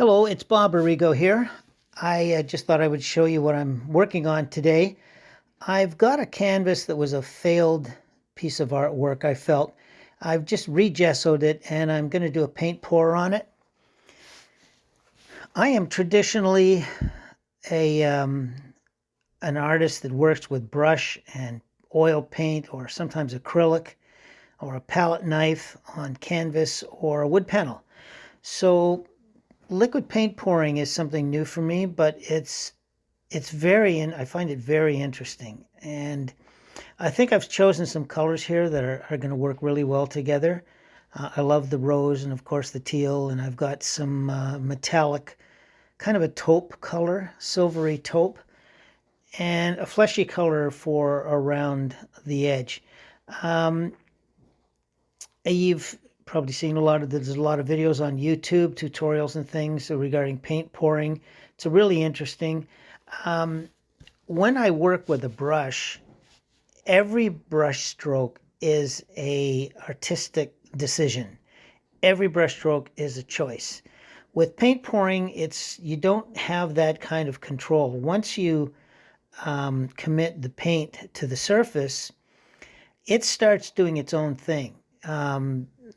Hello, it's Bob Arrigo here. I just thought I would show you what I'm working on today. I've got a canvas that was a failed piece of artwork, I felt. I've just re-gessoed it and I'm going to do a paint pour on it. I am traditionally an artist that works with brush and oil paint or sometimes acrylic or a palette knife on canvas or a wood panel. So liquid paint pouring is something new for me, but I find it very interesting. And I think I've chosen some colors here that are going to work really well together. I love the rose and of course the teal, and I've got some metallic, kind of a taupe color, silvery taupe, and a fleshy color for around the edge. You've probably seen there's a lot of videos on YouTube, tutorials and things regarding paint pouring. It's really interesting. When I work with a brush, every brush stroke is a artistic decision. Every brush stroke is a choice. With paint pouring, you don't have that kind of control. Once you commit the paint to the surface, it starts doing its own thing.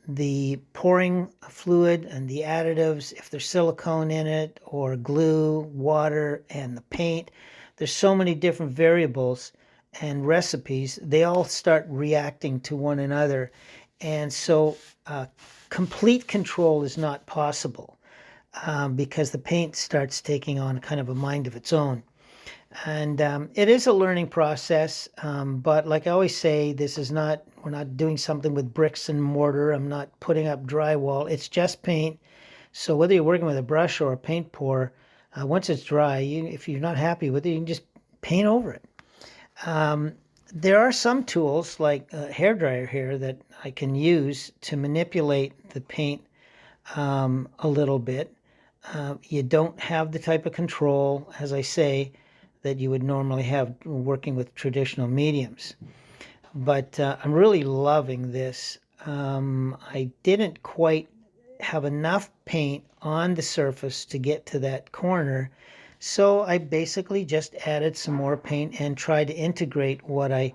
The pouring fluid and the additives, if there's silicone in it or glue, water, and the paint, there's so many different variables and recipes, they all start reacting to one another. And so complete control is not possible because the paint starts taking on kind of a mind of its own. And it is a learning process, but like I always say, we're not doing something with bricks and mortar. I'm not putting up drywall. It's just paint. So whether you're working with a brush or a paint pour, once it's dry, if you're not happy with it, you can just paint over it. There are some tools like a hairdryer here that I can use to manipulate the paint a little bit. You don't have the type of control, as I say, that you would normally have working with traditional mediums. But I'm really loving this. I didn't quite have enough paint on the surface to get to that corner, so I basically just added some more paint and tried to integrate what I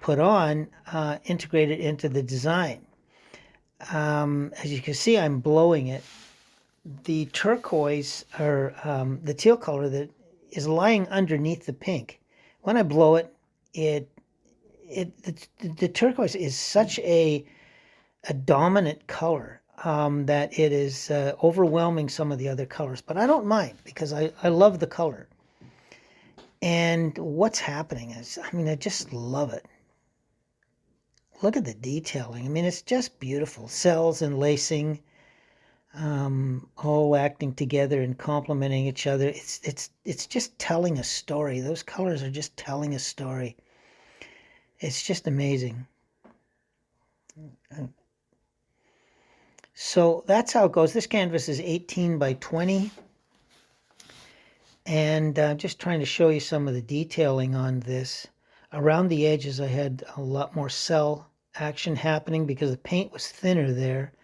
put on, integrate it into the design. As you can see, I'm blowing it. The turquoise, or the teal color that is lying underneath the pink. When I blow it, the turquoise is such a dominant color that it is overwhelming some of the other colors. But I don't mind because I love the color. And what's happening is, I just love it. Look at the detailing. It's just beautiful. Cells and lacing, all acting together and complementing each other. It's just telling a story. Those colors are just telling a story. It's just amazing. So that's how it goes. This canvas is 18 by 20. And I'm just trying to show you some of the detailing on this. Around the edges, I had a lot more cell action happening because the paint was thinner there.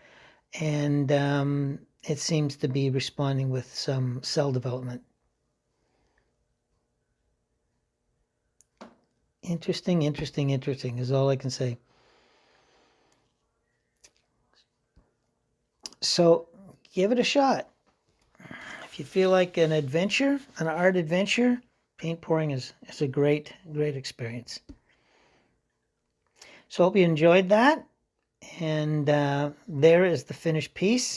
And it seems to be responding with some cell development. Interesting is all I can say. So give it a shot. If you feel like an adventure, an art adventure, paint pouring is a great experience. So I hope you enjoyed that. And there is the finished piece.